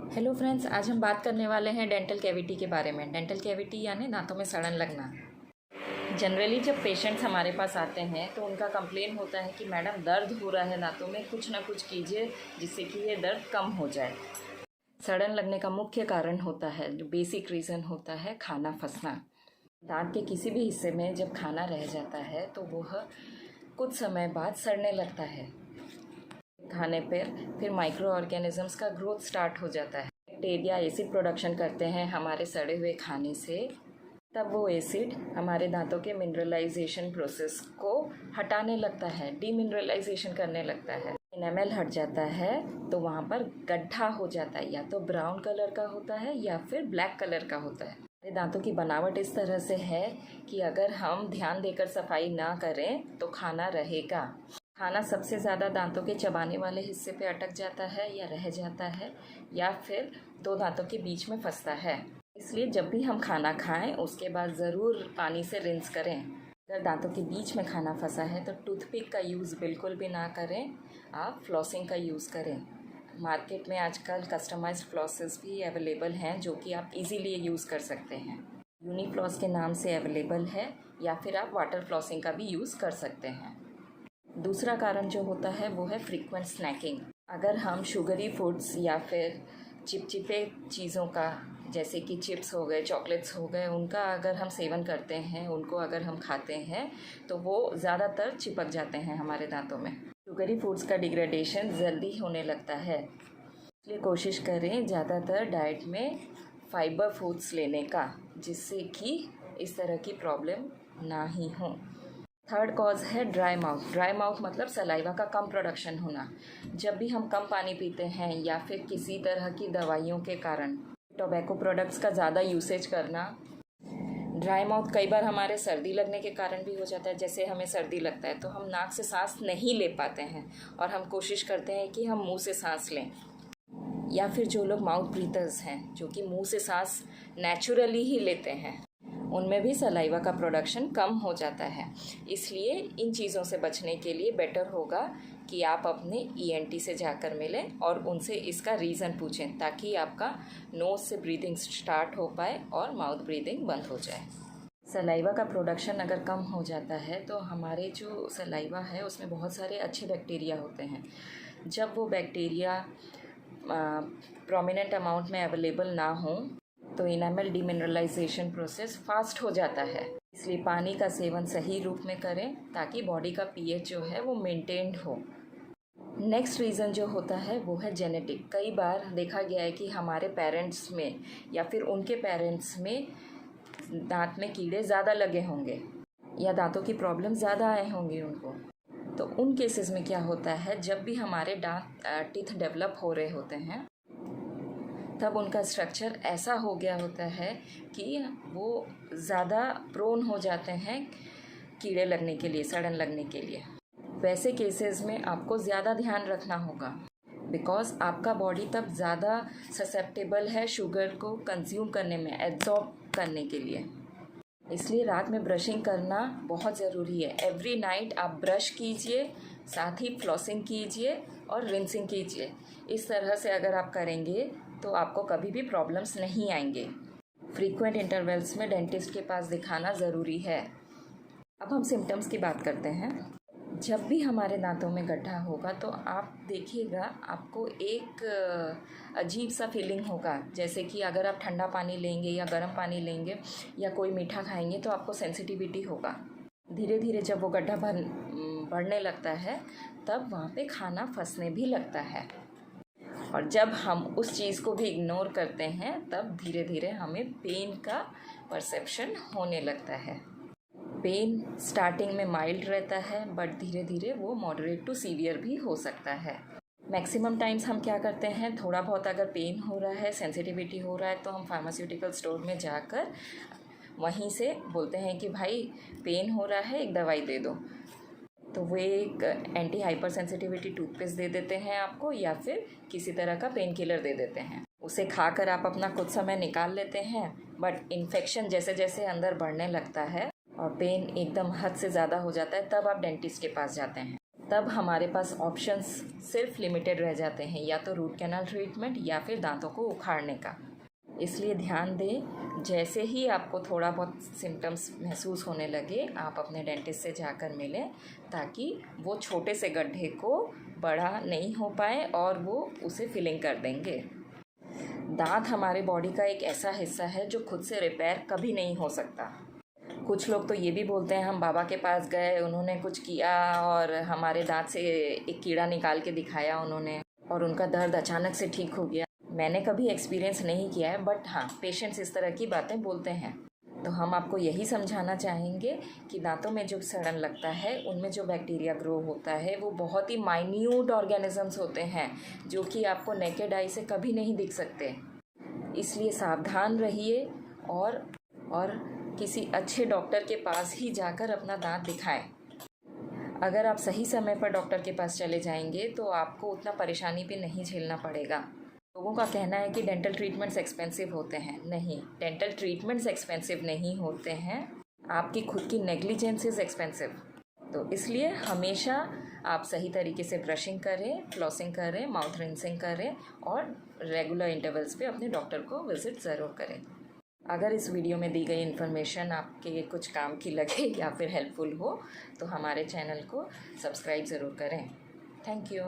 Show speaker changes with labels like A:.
A: Hello friends, आज हम बात करने वाले हैं डेंटल कैविटी के बारे में। डेंटल कैविटी यानी दांतों में सड़न लगना। जनरली जब पेशेंट्स हमारे पास आते हैं तो उनका कंप्लेन होता है कि मैडम दर्द हो रहा है दांतों में, कुछ ना कुछ कीजिए जिससे कि ये दर्द कम हो जाए। सड़न लगने का मुख्य कारण होता है, जो बेसिक रीज़न होता है, खाना फंसना। दांत के किसी भी हिस्से में जब खाना रह जाता है तो वह कुछ समय बाद सड़ने लगता है। खाने पर फिर माइक्रो ऑर्गेनिजम्स का ग्रोथ स्टार्ट हो जाता है। बैक्टीरिया एसिड प्रोडक्शन करते हैं हमारे सड़े हुए खाने से। तब वो एसिड हमारे दांतों के मिनरलाइजेशन प्रोसेस को हटाने लगता है, डीमिनरलाइजेशन करने लगता है। एनामेल हट जाता है तो वहाँ पर गड्ढा हो जाता है, या तो ब्राउन कलर का होता है या फिर ब्लैक कलर का होता है। हमारे दांतों की बनावट इस तरह से है कि अगर हम ध्यान देकर सफाई ना करें तो खाना रहेगा। खाना सबसे ज़्यादा दांतों के चबाने वाले हिस्से पे अटक जाता है या रह जाता है, या फिर दो दांतों के बीच में फंसता है। इसलिए जब भी हम खाना खाएं उसके बाद ज़रूर पानी से रिंस करें। अगर दांतों के बीच में खाना फंसा है तो टूथपिक का यूज़ बिल्कुल भी ना करें, आप फ्लॉसिंग का यूज़ करें। मार्केट में आजकल कस्टमाइज्ड फ्लॉसेस भी अवेलेबल हैं जो कि आप इजीली यूज़ कर सकते हैं। यूनिफ्लॉस के नाम से अवेलेबल है, या फिर आप वाटर फ्लॉसिंग का भी यूज़ कर सकते हैं। दूसरा कारण जो होता है वो है फ्रीक्वेंट स्नैकिंग। अगर हम शुगरी फूड्स या फिर चिपचिपे चीज़ों का, जैसे कि चिप्स हो गए, चॉकलेट्स हो गए, उनका अगर हम सेवन करते हैं, उनको अगर हम खाते हैं तो वो ज़्यादातर चिपक जाते हैं हमारे दांतों में। शुगरी फूड्स का डिग्रेडेशन जल्दी होने लगता है, इसलिए कोशिश करें ज़्यादातर डाइट में फाइबर फूड्स लेने का, जिससे कि इस तरह की प्रॉब्लम ना ही हो। थर्ड कॉज है ड्राई माउथ। ड्राई माउथ मतलब सलाइवा का कम प्रोडक्शन होना। जब भी हम कम पानी पीते हैं या फिर किसी तरह की दवाइयों के कारण, टोबैको प्रोडक्ट्स का ज़्यादा यूसेज करना, ड्राई माउथ कई बार हमारे सर्दी लगने के कारण भी हो जाता है। जैसे हमें सर्दी लगता है तो हम नाक से सांस नहीं ले पाते हैं और हम कोशिश करते हैं कि हम मुंह से सांस लें, या फिर जो लोग माउथ ब्रीथर्स हैं जो कि मुंह से सांस नेचुरली ही लेते हैं, उनमें भी सलाइवा का प्रोडक्शन कम हो जाता है। इसलिए इन चीज़ों से बचने के लिए बेटर होगा कि आप अपने ईएनटी से जाकर मिलें और उनसे इसका रीज़न पूछें, ताकि आपका नोज़ से ब्रीदिंग स्टार्ट हो पाए और माउथ ब्रीदिंग बंद हो जाए। सलाइवा का प्रोडक्शन अगर कम हो जाता है तो हमारे जो सलाइवा है उसमें बहुत सारे अच्छे बैक्टीरिया होते हैं। जब वो बैक्टीरिया प्रोमिनेंट अमाउंट में अवेलेबल ना हो तो इनामल डीमिनरलाइजेशन प्रोसेस फास्ट हो जाता है। इसलिए पानी का सेवन सही रूप में करें ताकि बॉडी का पीएच जो है वो मेंटेन्ड हो। नेक्स्ट रीज़न जो होता है वो है जेनेटिक। कई बार देखा गया है कि हमारे पेरेंट्स में या फिर उनके पेरेंट्स में दांत में कीड़े ज़्यादा लगे होंगे या दांतों की प्रॉब्लम ज़्यादा आए होंगे उनको। तो उन केसेस में क्या होता है, जब भी हमारे दांत टीथ डेवलप हो रहे होते हैं तब उनका स्ट्रक्चर ऐसा हो गया होता है कि वो ज़्यादा प्रोन हो जाते हैं कीड़े लगने के लिए, सड़न लगने के लिए। वैसे केसेस में आपको ज़्यादा ध्यान रखना होगा, बिकॉज़ आपका बॉडी तब ज़्यादा ससेप्टेबल है शुगर को कंज्यूम करने में, एब्जॉर्ब करने के लिए। इसलिए रात में ब्रशिंग करना बहुत ज़रूरी है। एवरी नाइट आप ब्रश कीजिए, साथ ही फ्लॉसिंग कीजिए और रिंसिंग कीजिए। इस तरह से अगर आप करेंगे तो आपको कभी भी प्रॉब्लम्स नहीं आएंगे। फ्रीक्वेंट इंटरवल्स में डेंटिस्ट के पास दिखाना ज़रूरी है। अब हम सिम्टम्स की बात करते हैं। जब भी हमारे दांतों में गड्ढा होगा तो आप देखिएगा, आपको एक अजीब सा फीलिंग होगा, जैसे कि अगर आप ठंडा पानी लेंगे या गर्म पानी लेंगे या कोई मीठा खाएंगे तो आपको सेंसिटिविटी होगा। धीरे धीरे जब वो गड्ढा बढ़ने लगता है तब वहाँ पे खाना फंसने भी लगता है, और जब हम उस चीज़ को भी इग्नोर करते हैं तब धीरे धीरे हमें पेन का परसेप्शन होने लगता है। पेन स्टार्टिंग में माइल्ड रहता है, बट धीरे धीरे वो मॉडरेट टू सीवियर भी हो सकता है। मैक्सिमम टाइम्स हम क्या करते हैं, थोड़ा बहुत अगर पेन हो रहा है, सेंसिटिविटी हो रहा है, तो हम फार्मास्यूटिकल स्टोर में जाकर वहीं से बोलते हैं कि भाई पेन हो रहा है, एक दवाई दे दो। तो वो एक एंटी हाइपर सेंसिटिविटी टूथपेस्ट दे देते हैं आपको, या फिर किसी तरह का पेन किलर दे देते हैं। उसे खाकर आप अपना कुछ समय निकाल लेते हैं, बट इन्फेक्शन जैसे जैसे अंदर बढ़ने लगता है और पेन एकदम हद से ज़्यादा हो जाता है, तब आप डेंटिस्ट के पास जाते हैं। तब हमारे पास ऑप्शंस सिर्फ लिमिटेड रह जाते हैं, या तो रूट कैनाल ट्रीटमेंट या फिर दांतों को उखाड़ने का। इसलिए ध्यान दें, जैसे ही आपको थोड़ा बहुत सिम्टम्स महसूस होने लगे आप अपने डेंटिस्ट से जाकर मिलें, ताकि वो छोटे से गड्ढे को बड़ा नहीं हो पाए और वो उसे फिलिंग कर देंगे। दांत हमारे बॉडी का एक ऐसा हिस्सा है जो खुद से रिपेयर कभी नहीं हो सकता। कुछ लोग तो ये भी बोलते हैं हम बाबा के पास गए, उन्होंने कुछ किया और हमारे दांत से एक कीड़ा निकाल के दिखाया उन्होंने और उनका दर्द अचानक से ठीक हो गया। मैंने कभी एक्सपीरियंस नहीं किया है, बट हाँ, पेशेंट्स इस तरह की बातें बोलते हैं। तो हम आपको यही समझाना चाहेंगे कि दांतों में जो सड़न लगता है उनमें जो बैक्टीरिया ग्रो होता है वो बहुत ही माइन्यूट ऑर्गेनिजम्स होते हैं जो कि आपको नेकेड आई से कभी नहीं दिख सकते। इसलिए सावधान रहिए और किसी अच्छे डॉक्टर के पास ही जाकर अपना दांत दिखाएं। अगर आप सही समय पर डॉक्टर के पास चले जाएंगे तो आपको उतना परेशानी भी नहीं झेलना पड़ेगा। लोगों का कहना है कि डेंटल ट्रीटमेंट्स एक्सपेंसिव होते हैं। नहीं, डेंटल ट्रीटमेंट्स एक्सपेंसिव नहीं होते हैं, आपकी खुद की नेग्लिजेंस इज़ एक्सपेंसिव। तो इसलिए हमेशा आप सही तरीके से ब्रशिंग करें, फ्लॉसिंग करें, माउथ रिंसिंग करें और रेगुलर इंटरवल्स पे अपने डॉक्टर को विज़िट ज़रूर करें। अगर इस वीडियो में दी गई इन्फॉर्मेशन आपके कुछ काम की लगे या फिर हेल्पफुल हो तो हमारे चैनल को सब्सक्राइब ज़रूर करें। Thank you.